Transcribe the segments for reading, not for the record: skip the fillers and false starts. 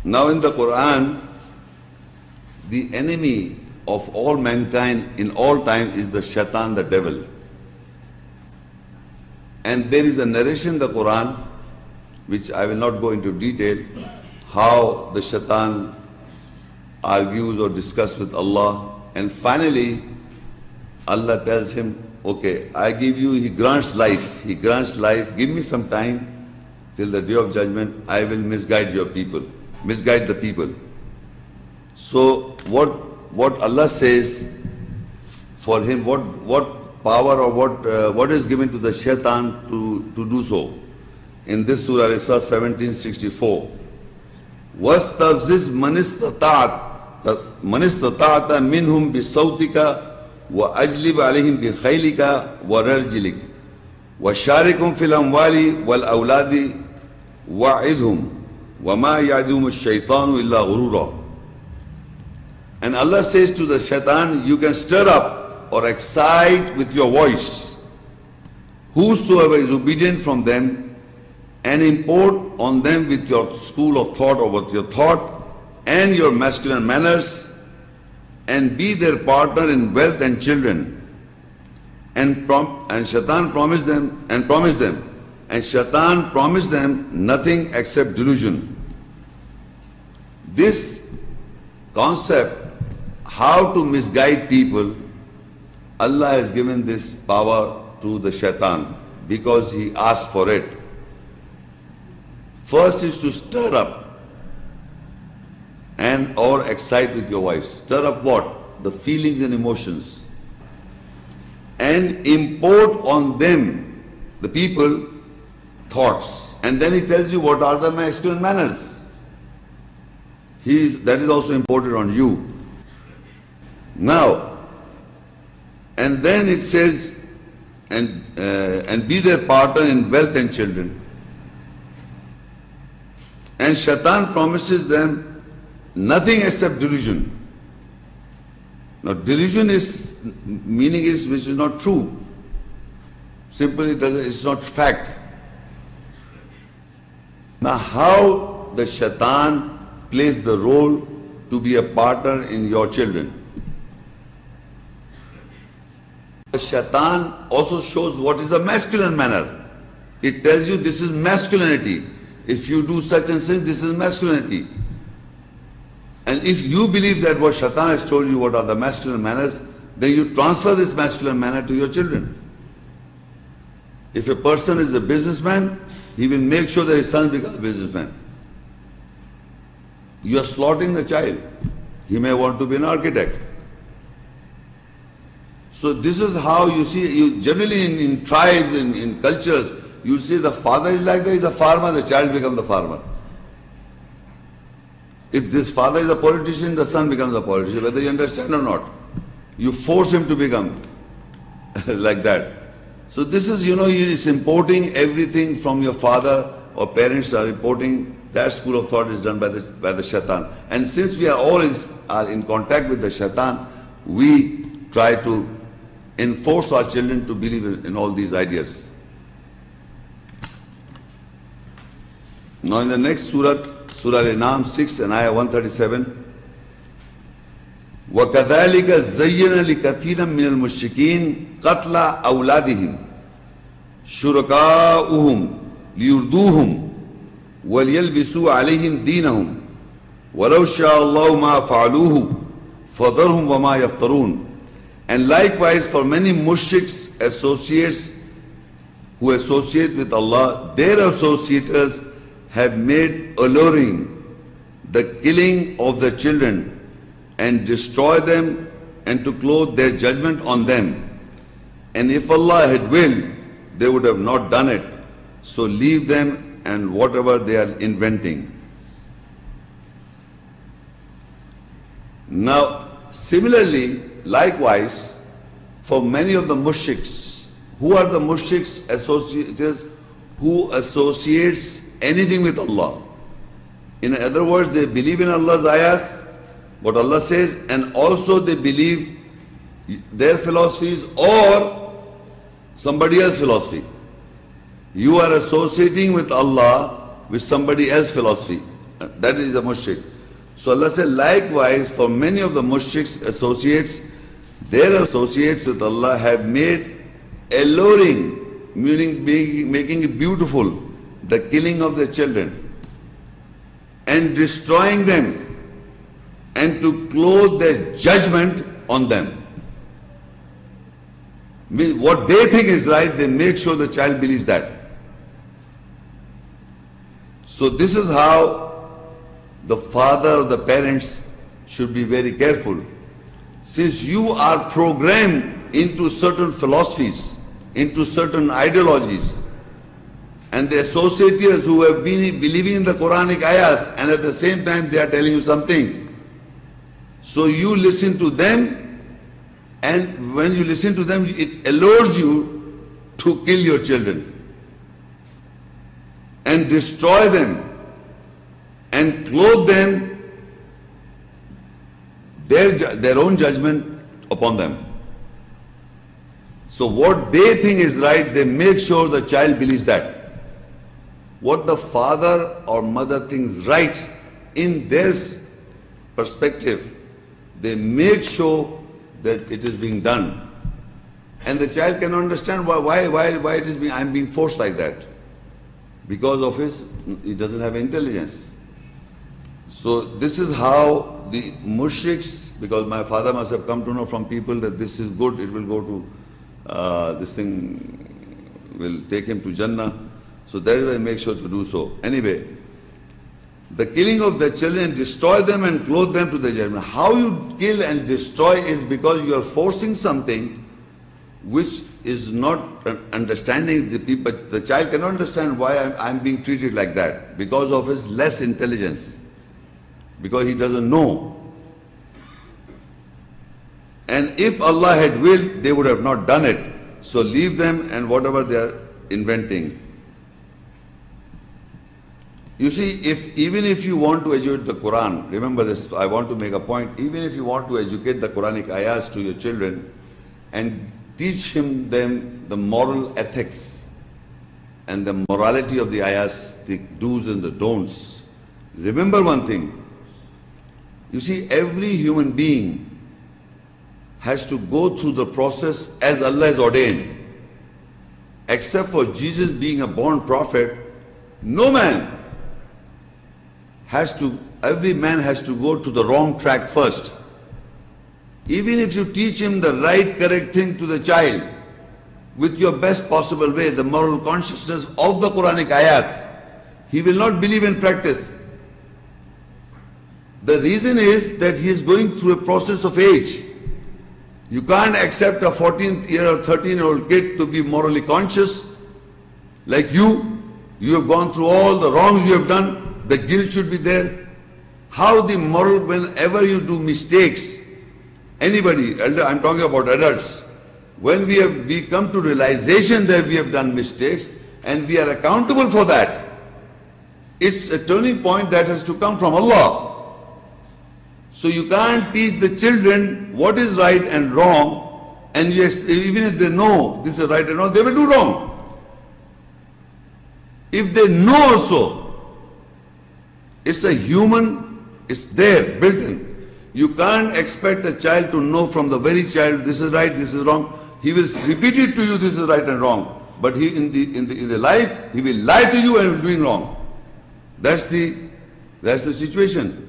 Now in the Quran, the enemy of all mankind in all time is the shaitan, the devil. And there is a narration in the Quran, which I will not go into detail, how the shaitan argues or discusses with Allah, and finally Allah tells him, okay, I give you, he grants life, give me some time till the day of judgment, I will misguide your people, misguide the people. So what Allah says for him, what power or what is given to the shaitan to do so? In this Surah Al-Isra 1764, وَاسْتَفْزِزْ مَنِ اسْتَطَعْتَ مِنْهُمْ بِصَوْتِكَ وَأَجْلِبْ عَلَيْهِمْ بِخَيْلِكَ وَرَجِلِكَ وَشَارِكْهُمْ فِي الْأَمْوَالِ وَالْأَوْلَادِ وَعِدْهُمْ وَمَا يَعِدُهُمُ الشَّيْطَانُ إِلَّا غُرُورًا. And Allah says to the shaitan, you can stir up or excite with your voice whosoever is obedient from them, and import on them with your school of thought or with your thought and your masculine manners, and be their partner in wealth and children. And shaitan promised them, and shaitan promised them nothing except delusion. This concept, how to misguide people, Allah has given this power to the shaitan because he asked for it. First is to stir up and or excite with your voice. Stir up what? The feelings and emotions. And import on them, the people, thoughts. And then he tells you what are the masculine manners. That is also imported on you. Now, and then it says, and be their partner in wealth and children. And shaitan promises them nothing except delusion. Now delusion is, meaning is which is not true. Simply it's not fact. Now how the shaitan plays the role to be a partner in your children? The shaitan also shows what is a masculine manner. It tells you this is masculinity. If you do such and such, this is masculinity. And if you believe that what shaitan has told you what are the masculine manners, then you transfer this masculine manner to your children. If a person is a businessman, he will make sure that his son becomes a businessman. You are slaughtering the child. He may want to be an architect. So this is how you see, generally in tribes, in cultures, you see the father is like that, he's a farmer, the child becomes the farmer. If this father is a politician, the son becomes a politician, whether you understand or not. You force him to become like that. So this is, he is importing everything from your father, or parents are importing. That school of thought is done by the shaitan. And since we are all in contact with the shaitan, we try to enforce our children to believe in all these ideas. Now in the next surah, Surah Al-An'am 6 and Ayah 137, وَكَذَلِكَ زَيَّنَ لِكَثِيرًا مِنَ الْمُشْرِكِينَ قَتْلَ أَوْلَادِهِمْ شُرَكَاؤُهُمْ لِيُرْدُوهُمْ وَلْيَلْبِسُوا عَلَيْهِمْ دِينَهُمْ وَلَوْ شَاءَ اللَّهُ مَا فَعَلُوهُ فَذَرْهُمْ وَمَا يَفْتَرُونَ. And likewise for many mushriks, associates who associate with Allah, their associators have made alluring the killing of the children and destroy them and to clothe their judgment on them. And if Allah had willed, they would have not done it. So leave them and whatever they are inventing. Now, similarly, likewise, for many of the mushriks, who are the mushriks associators who associates anything with Allah? In other words, they believe in Allah's ayahs, what Allah says, and also they believe their philosophies or somebody else's philosophy. You are associating with Allah with somebody else's philosophy. That is a mushrik. So Allah said, likewise, for many of the mushriks associates, their associates with Allah have made alluring, meaning making it beautiful, the killing of their children and destroying them, and to clothe their judgment on them. What they think is right, they make sure the child believes that. So this is how the father or the parents should be very careful. Since you are programmed into certain philosophies, into certain ideologies, and the associates who have been believing in the Quranic ayahs, and at the same time they are telling you something, so you listen to them, and when you listen to them, it allures you to kill your children and destroy them and clothe them, their own judgment upon them. So what they think is right, they make sure the child believes that. What the father or mother thinks right in their perspective, they make sure that it is being done. And the child can understand why it is being, I'm being forced like that. Because of he doesn't have intelligence. So this is how the mushriks, because my father must have come to know from people that this is good, it will go to, this thing will take him to Jannah. So that is why I make sure to do so. Anyway, the killing of the children, destroy them and clothe them to the judgment. How you kill and destroy is because you are forcing something which is not understanding the people. The child cannot understand why I'm being treated like that, because of his less intelligence, because he doesn't know. And if Allah had willed, they would have not done it. So leave them and whatever they are inventing. You see, even if you want to educate the Quran, remember this, I want to make a point, even if you want to educate the Quranic ayahs to your children and teach them the moral ethics and the morality of the ayahs, the do's and the don'ts, remember one thing. You see, every human being has to go through the process as Allah has ordained. Except for Jesus being a born prophet, no man every man has to go to the wrong track first. Even if you teach him the right, correct thing to the child, with your best possible way, the moral consciousness of the Quranic ayats, he will not believe in practice. The reason is that he is going through a process of age. You can't accept a 14-year or 13-year-old kid to be morally conscious like you. You have gone through all the wrongs you have done. The guilt should be there. How the moral, whenever you do mistakes, anybody, I'm talking about adults, when we come to realization that we have done mistakes and we are accountable for that, it's a turning point that has to come from Allah. So you can't teach the children what is right and wrong, and even if they know this is right and wrong, they will do wrong. If they know also, it's a human, it's there, built in. You can't expect a child to know from the very child, this is right, this is wrong. He will repeat it to you, this is right and wrong. But he in the life, he will lie to you and will doing wrong. That's the situation.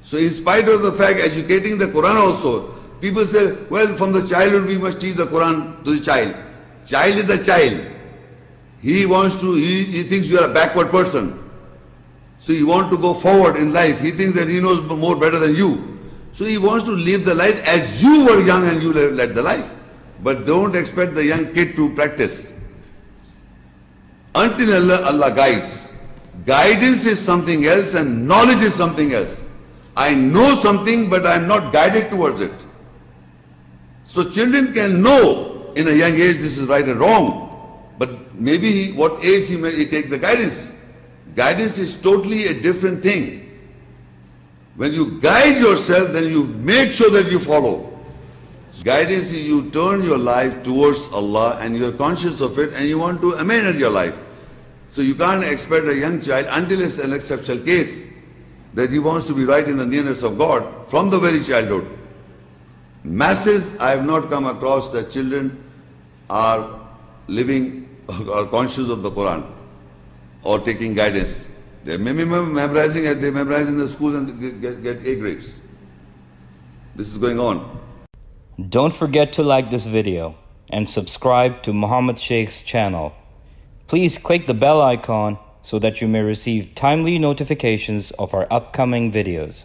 So in spite of the fact, educating the Quran also, people say, well, from the childhood we must teach the Quran to the child. Child is a child. He thinks you are a backward person. So you want to go forward in life. He thinks that he knows more better than you. So he wants to live the life as you were young and you led the life. But don't expect the young kid to practice. Until Allah guides. Guidance is something else and knowledge is something else. I know something but I am not guided towards it. So children can know in a young age this is right and wrong. But maybe what age he may take the guidance. Guidance is totally a different thing. When you guide yourself, then you make sure that you follow. Guidance is you turn your life towards Allah and you're conscious of it and you want to amend your life. So you can't expect a young child, until it's an exceptional case, that he wants to be right in the nearness of God from the very childhood. Masses, I have not come across that children are living or conscious of the Quran or taking guidance. They may be memorizing, and they memorize in the schools and get A grades. This is going on. Don't forget to like this video and subscribe to Muhammad Sheikh's channel. Please click the bell icon so that you may receive timely notifications of our upcoming videos.